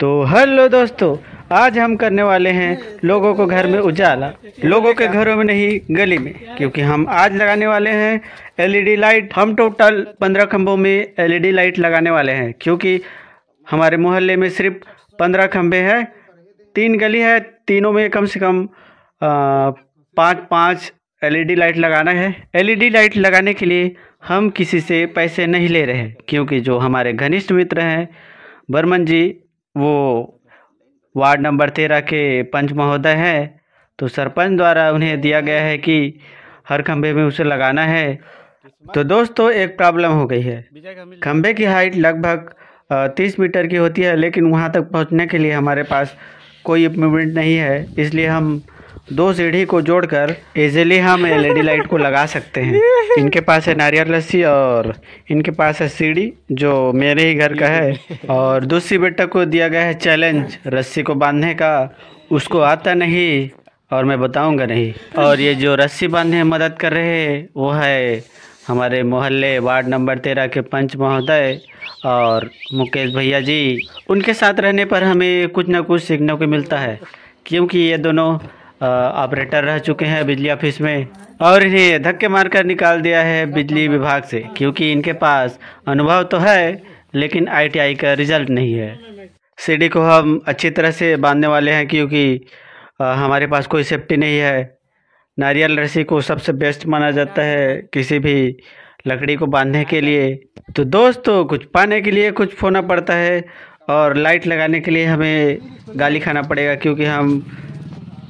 तो हेलो दोस्तों, आज हम करने वाले हैं लोगों को घर में उजाला। लोगों के घरों में नहीं, गली में, क्योंकि हम आज लगाने वाले हैं एलईडी लाइट। हम टोटल 15 खंभों में एलईडी लाइट लगाने वाले हैं, क्योंकि हमारे मोहल्ले में सिर्फ 15 खंभे हैं। 3 गली है, तीनों में कम से कम 5-5 एलईडी लाइट लगाना है। एलईडी लाइट लगाने के लिए हम किसी से पैसे नहीं ले रहे हैं, क्योंकि जो हमारे घनिष्ठ मित्र हैं बर्मन जी, वो वार्ड नंबर 13 के पंच महोदय हैं। तो सरपंच द्वारा उन्हें दिया गया है कि हर खंभे में उसे लगाना है। तो दोस्तों, एक प्रॉब्लम हो गई है। खंभे की हाइट लगभग 30 मीटर की होती है, लेकिन वहां तक पहुंचने के लिए हमारे पास कोई इक्विपमेंट नहीं है। इसलिए हम 2 सीढ़ी को जोड़कर इजीली हम एलईडी लाइट को लगा सकते हैं। इनके पास है नारियल रस्सी और इनके पास है सीढ़ी, जो मेरे ही घर का है। और दूसरी बेटा को दिया गया है चैलेंज रस्सी को बांधने का। उसको आता नहीं और मैं बताऊंगा नहीं। और ये जो रस्सी बांधने में मदद कर रहे हैं वो है हमारे मोहल्ले वार्ड नंबर 13 के पंच महोदय और मुकेश भैया जी। उनके साथ रहने पर हमें कुछ ना कुछ सीखने को मिलता है, क्योंकि ये दोनों ऑपरेटर रह चुके हैं बिजली ऑफिस में, और इन्हें धक्के मारकर निकाल दिया है बिजली विभाग से, क्योंकि इनके पास अनुभव तो है लेकिन आईटीआई का रिजल्ट नहीं है। सीढ़ी को हम अच्छी तरह से बांधने वाले हैं, क्योंकि हमारे पास कोई सेफ्टी नहीं है। नारियल रस्सी को सबसे बेस्ट माना जाता है किसी भी लकड़ी को बांधने के लिए। तो दोस्तों, कुछ पाने के लिए कुछ खोना पड़ता है, और लाइट लगाने के लिए हमें गाली खाना पड़ेगा, क्योंकि हम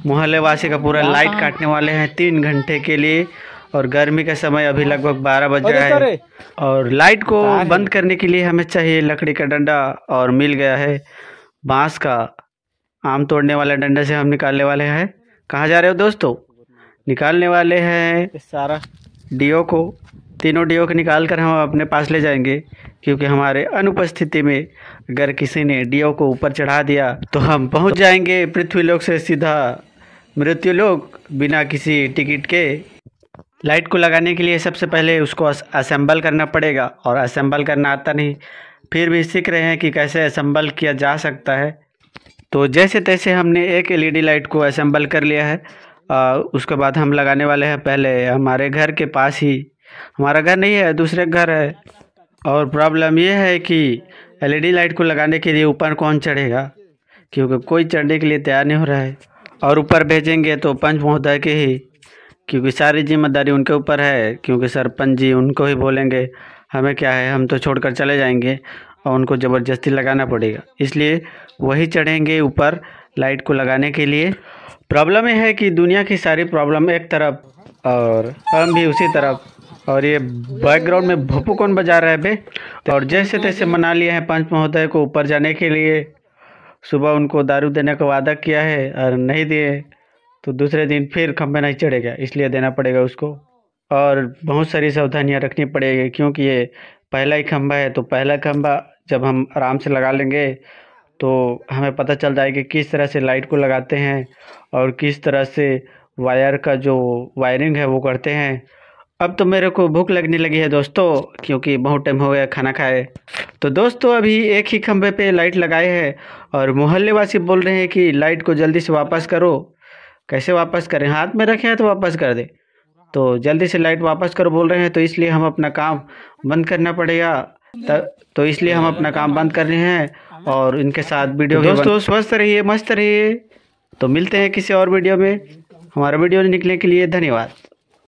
मोहल्ले वासी का पूरा लाइट काटने वाले हैं 3 घंटे के लिए। और गर्मी का समय अभी लगभग 12 बज रहा है, और लाइट को बंद करने के लिए हमें चाहिए लकड़ी का डंडा, और मिल गया है बांस का। आम तोड़ने वाला डंडा से हम निकालने वाले हैं। कहाँ जा रहे हो दोस्तों? निकालने वाले हैं सारा डीओ को। तीनों डीओ को निकाल कर हम अपने पास ले जाएंगे, क्योंकि हमारे अनुपस्थिति में अगर किसी ने डीओ को ऊपर चढ़ा दिया तो हम पहुंच जाएंगे पृथ्वीलोक से सीधा मृत्युलोक, बिना किसी टिकट के। लाइट को लगाने के लिए सबसे पहले उसको असेंबल करना पड़ेगा, और असेंबल करना आता नहीं, फिर भी सीख रहे हैं कि कैसे असेंबल किया जा सकता है। तो जैसे तैसे हमने एक एलईडी लाइट को असेंबल कर लिया है। उसके बाद हम लगाने वाले हैं पहले हमारे घर के पास ही। हमारा घर नहीं है, दूसरे घर है। और प्रॉब्लम ये है कि एलईडी लाइट को लगाने के लिए ऊपर कौन चढ़ेगा, क्योंकि कोई चढ़ने के लिए तैयार नहीं हो रहा है। और ऊपर भेजेंगे तो पंच महोदय के ही, क्योंकि सारी जिम्मेदारी उनके ऊपर है, क्योंकि सरपंच जी उनको ही बोलेंगे। हमें क्या है, हम तो छोड़कर चले जाएंगे, और उनको ज़बरदस्ती लगाना पड़ेगा। इसलिए वही चढ़ेंगे ऊपर लाइट को लगाने के लिए। प्रॉब्लम यह है कि दुनिया की सारी प्रॉब्लम एक तरफ और हम भी उसी तरफ। और ये बैकग्राउंड में भोपू कौन बजा रहा है बे? और जैसे तैसे मना लिए हैं पंच महोदय को ऊपर जाने के लिए। सुबह उनको दारू देने का वादा किया है, और नहीं दिए तो दूसरे दिन फिर खंभे नहीं चढ़ेगा, इसलिए देना पड़ेगा उसको। और बहुत सारी सावधानियां रखनी पड़ेगी, क्योंकि ये पहला ही खंभा है। तो पहला खंभा जब हम आराम से लगा लेंगे तो हमें पता चल जाएगा कि किस तरह से लाइट को लगाते हैं, और किस तरह से वायर का जो वायरिंग है वो करते हैं। अब तो मेरे को भूख लगने लगी है दोस्तों, क्योंकि बहुत टाइम हो गया खाना खाए। तो दोस्तों, अभी एक ही खंभे पे लाइट लगाए हैं, और मोहल्ले वासी बोल रहे हैं कि लाइट को जल्दी से वापस करो। कैसे वापस करें? हाथ में रखे हैं तो वापस कर दे। तो जल्दी से लाइट वापस करो बोल रहे हैं, तो इसलिए हम अपना काम बंद करना पड़ेगा। तो इसलिए हम अपना काम बंद कर रहे हैं, और इनके साथ वीडियो। दोस्तों, स्वस्थ रहिए, मस्त रहिए। तो मिलते हैं किसी और वीडियो में। हमारा वीडियो निकलने के लिए धन्यवाद।